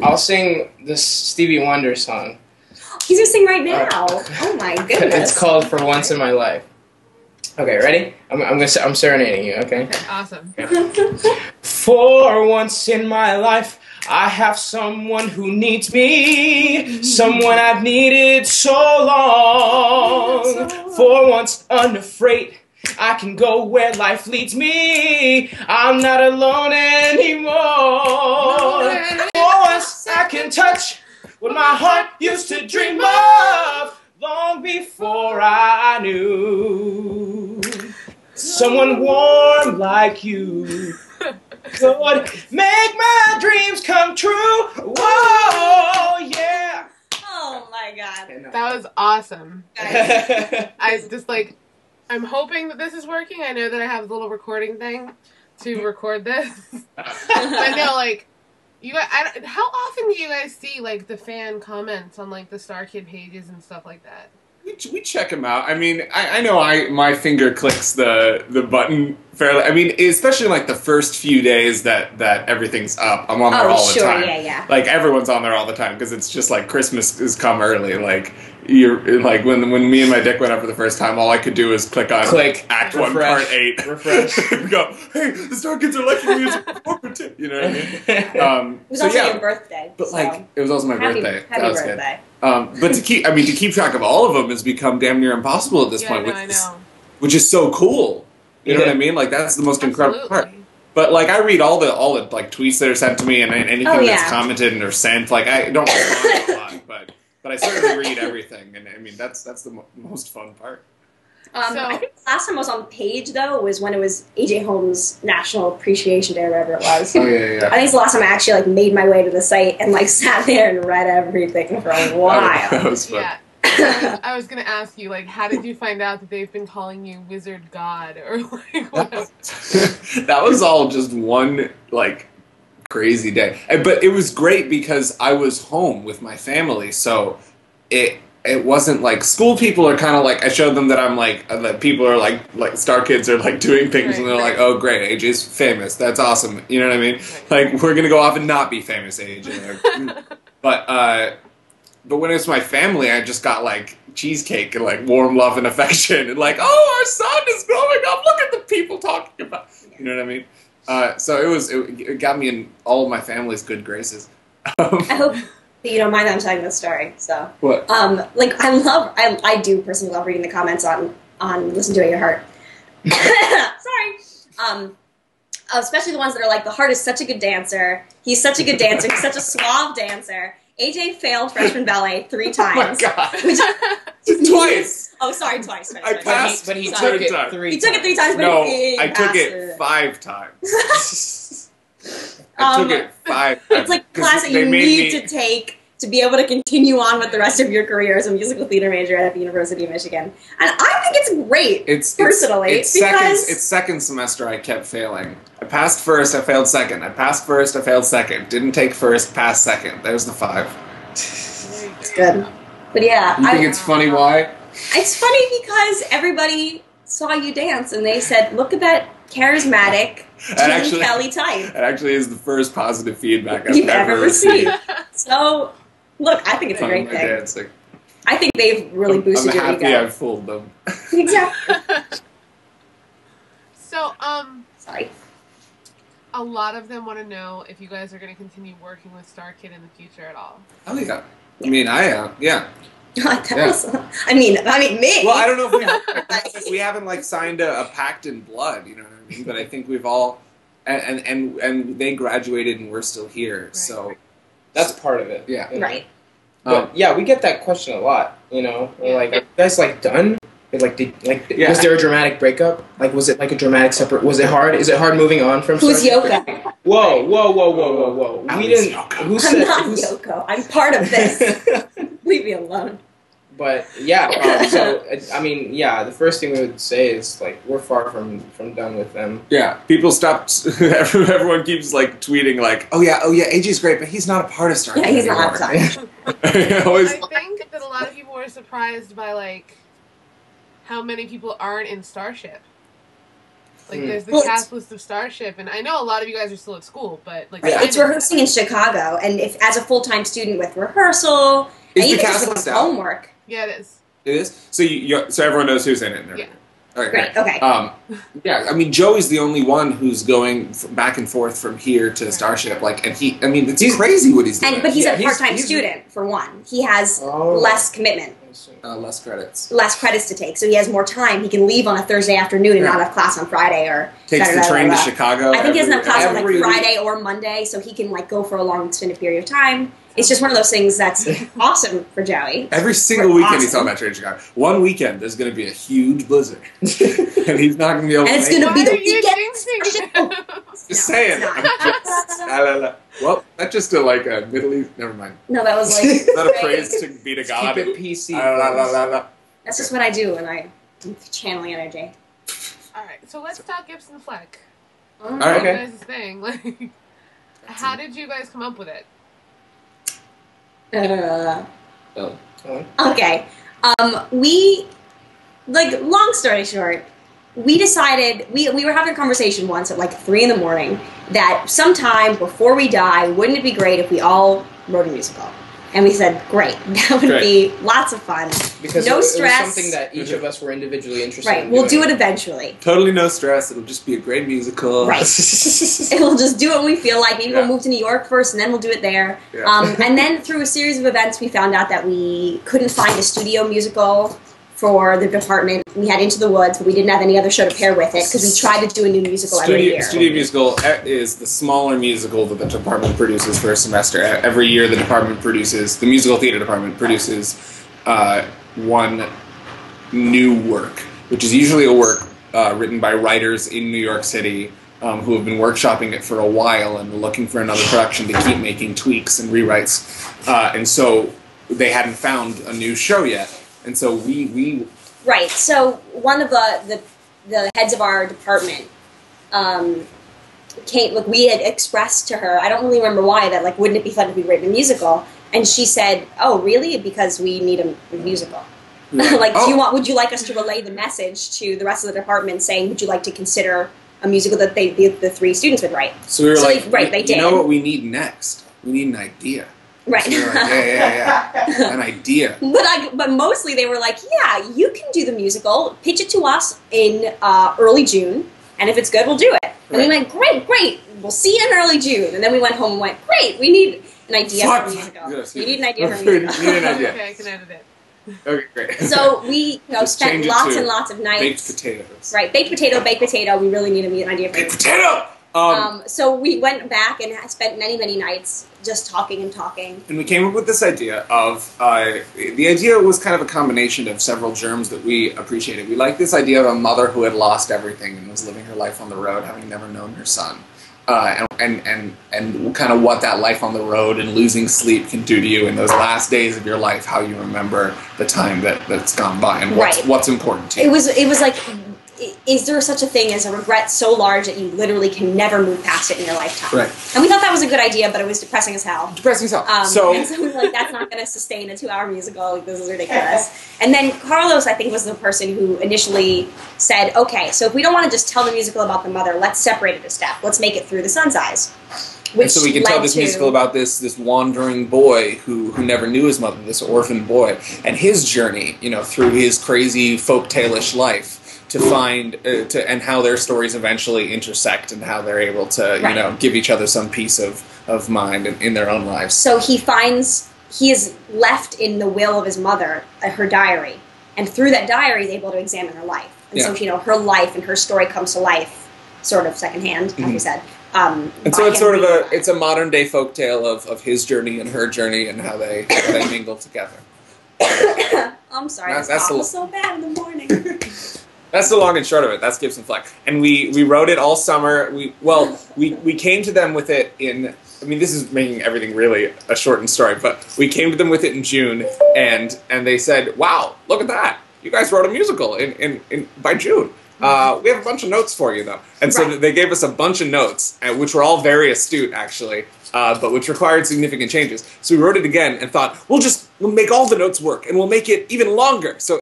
I'll sing this Stevie Wonder song. He's gonna sing right now. Oh my goodness. It's called "For Once in My Life." Okay, ready? I'm serenading you. Okay. Awesome. For once in my life, I have someone who needs me, someone I've needed so long. For once unafraid, I can go where life leads me. I'm not alone anymore. For once I can touch what my heart used to dream of long before I knew someone warm like you could make my dreams come true. Whoa, yeah. Oh my god. That was awesome. I just like, I'm hoping that this is working. I know that I have the little recording thing to record this. I know, like, you guys, how often do you guys see, like, the fan comments on, like, the Star Kid pages and stuff like that? We check them out. I mean, I know my finger clicks the button fairly. I mean, especially like the first few days that everything's up. I'm on there all the time. Yeah. Like everyone's on there all the time because it's just like Christmas has come early. Like you're like when me and my dick went up for the first time, all I could do was click Act 1, Part 8. Refresh. And go, hey, the Star Kids are liking music. You know what I mean? It was also your birthday. But like, it was also my birthday. Happy that was birthday. Good. But to keep track of all of them has become damn near impossible at this point. I know. Which is so cool. You know what I mean? Like that's the most incredible part. But like I read all the like tweets that are sent to me and anything that's commented or sent. Like I don't respond a lot, but I certainly read everything, and I mean that's the most fun part. I think the last time I was on the page though was when it was AJ Holmes National Appreciation Day or whatever it was. Oh yeah. I think it's the last time I actually like made my way to the site and like sat there and read everything for a while. That was fun. Yeah. I was gonna ask you, like, how did you find out that they've been calling you Wizard God or like what? That was all just one like crazy day, but it was great because I was home with my family, so it wasn't like school people are kind of like I showed them that I'm like that people are like Star Kids are like doing things and they're like, oh great, AJ's famous, that's awesome, you know what I mean? Like we're gonna go off and not be famous, AJ. But when it was my family, I just got like cheesecake and like warm love and affection and like, oh, our son is growing up. Look at the people talking about. You know what I mean? So it got me in all of my family's good graces. I hope that you don't mind that I'm telling this story. So what? Like I do personally love reading the comments on Listen to It, Your Heart. Sorry. Especially the ones that are like, the Heart is such a good dancer. He's such a good dancer. He's such a suave dancer. AJ failed freshman ballet 3 times. Oh my god. Twice. Oh, sorry, twice. I passed, but he took took it time. 3 He took it 3 times, but No, he I took passed it 5 times. I took it 5 times. It's like a class that you need to take to be able to continue on with the rest of your career as a musical theater major at the University of Michigan. And I think it's great, personally. It's second semester I kept failing. I passed first, I failed second. I passed first, I failed second. Didn't take first, passed second. There's the 5. It's good. But yeah. You think it's funny why? It's funny because everybody saw you dance and they said, look at that charismatic Gene Kelly type. That actually is the first positive feedback I've You've ever received. received. So, look, I think it's a great thing. Dancing. I think they've really boosted your ego. I'm happy I've fooled them. Exactly. So, sorry. A lot of them want to know if you guys are going to continue working with Star Kid in the future at all. Oh yeah. I mean, I am. Yeah. I mean, me. Well, I don't know if we haven't like signed a pact in blood, you know what I mean? But I think we've all, and they graduated and we're still here, so that's part of it. Yeah. Right. But yeah, we get that question a lot. You know, like, are you guys like done? Like, was there a dramatic breakup? Like, was it like a dramatic separate? Was it hard? Is it hard moving on from? Who's Yoko? Whoa! I'm not Yoko. I'm part of this. Leave me alone. But yeah, so I mean, yeah, the first thing we would say is like we're far from done with them. Yeah, people stopped. Everyone keeps like tweeting like, oh yeah, AJ's great, but he's not a part of Star Kid. Yeah, he's not. I think that a lot of people were surprised by like how many people aren't in Starship. Like, there's the Well, cast list of Starship, and I know a lot of you guys are still at school, but like, Yeah. It's rehearsing in Chicago, and if as a full-time student with rehearsal, and Is the even cast just with list out? homework. Yeah, it is. It is? So everyone knows who's in it and everything. Okay, Great. Okay. yeah, I mean, Joey's the only one who's going back and forth from here to Starship. Like, and it's crazy what he's doing. But he's a he's- part-time he's- student for one. He has Oh. less commitment, Less credits. less credits to take, so he has more time. He can leave on a Thursday afternoon and Yeah. not have class on Friday or Takes Saturday, the train to blah, blah, blah. Chicago. I think he doesn't have class on like every week. Friday or Monday, so he can like go for a long extended period of time. It's just one of those things that's awesome for Joey. Every single We're weekend he's awesome. talking about train to Chicago. One weekend there's going to be a huge blizzard, and he's not going to be able And to it's make gonna it. be Why the are you weekend. jinxing? Just No, saying. it's not. Well, that's just a Middle East. Never mind. No, that was like Is that a great. praise to be to God? Keep it PC. That's just what I do when I'm channeling energy. All right, so let's talk Gibson Fleck. All right. Okay. You guys' thing. Like, how did you guys come up with it? Okay. We, like, long story short, we decided, we were having a conversation once at like 3 in the morning that sometime before we die, wouldn't it be great if we all wrote a musical? And we said, great, that would Great. be lots of fun. Because No it was stress. something that each of us were individually interested Right, in we'll do doing. it eventually. Totally no stress. It'll just be a great musical. Right. And we'll just do it when we feel like. Maybe Yeah. we'll move to New York first, and then we'll do it there. Yeah. And then through a series of events, we found out that we couldn't find a studio musical for the department. We had Into the Woods, but we didn't have any other show to pair with it because we tried to do a new musical every year. Studio musical is the smaller musical that the department produces for a semester. Every year, the musical theater department produces one new work, which is usually a work written by writers in New York City who have been workshopping it for a while and looking for another production to keep making tweaks and rewrites. And so they hadn't found a new show yet. And so we Right. So one of the heads of our department came. Look, we had expressed to her. I don't really remember why that. Like, wouldn't it be fun if we wrote a musical? And she said, "Oh, really? Because we need a musical." Like, would you like us to relay the message to the rest of the department, saying, "Would you like to consider a musical that the 3 students would write?" So we were like, they you did. know what we need next? We need an idea. Right. So we were like, yeah, an idea. But mostly they were like, yeah, you can do the musical. Pitch it to us in early June, and if it's good, we'll do it. And we went, great. We'll see you in early June. And then we went home and went, great. We need an idea for a musical. Yes, We need an idea for a we musical. need an idea. Okay, I can edit it. Okay, great. So we Just spent change it lots to and lots of nights. Baked potatoes. Right, baked potato. We really need an idea for a Baked musical. potato! So we went back and spent many, many nights just talking and talking. And we came up with this idea of, the idea was kind of a combination of several germs that we appreciated. We liked this idea of a mother who had lost everything and was living her life on the road, having never known her son. And kind of what that life on the road and losing sleep can do to you in those last days of your life, how you remember the time that's gone by and what's important to you. It was like, is there such a thing as a regret so large that you literally can never move past it in your lifetime? Right. And we thought that was a good idea, but it was depressing as hell. Depressing as hell. And so we were like, that's not going to sustain a 2-hour musical. Like, this is ridiculous. And then Carlos, I think, was the person who initially said, okay, so if we don't want to just tell the musical about the mother, let's separate it a step. Let's make it through the son's eyes. And so we can tell this musical about this wandering boy who never knew his mother, this orphan boy, and his journey, through his crazy folktale-ish life to find and how their stories eventually intersect and how they're able to give each other some peace of mind in their own lives. So he is left in the will of his mother, her diary, and through that diary he's able to examine her life. And so her life and her story comes to life, sort of secondhand, as we said. And so it's sort of it's a modern day folktale of his journey and her journey and how they mingle together. I'm sorry, That's this the- was so bad in the morning. That's the long and short of it. That's Gibson Fleck. And we wrote it all summer. We came to them with it in, I mean, this is making everything really a shortened story, but we came to them with it in June, and they said, wow, look at that. You guys wrote a musical by June. We have a bunch of notes for you, though. And so they gave us a bunch of notes, which were all very astute, actually, but which required significant changes. So we wrote it again and thought, we'll make all the notes work, and we'll make it even longer. So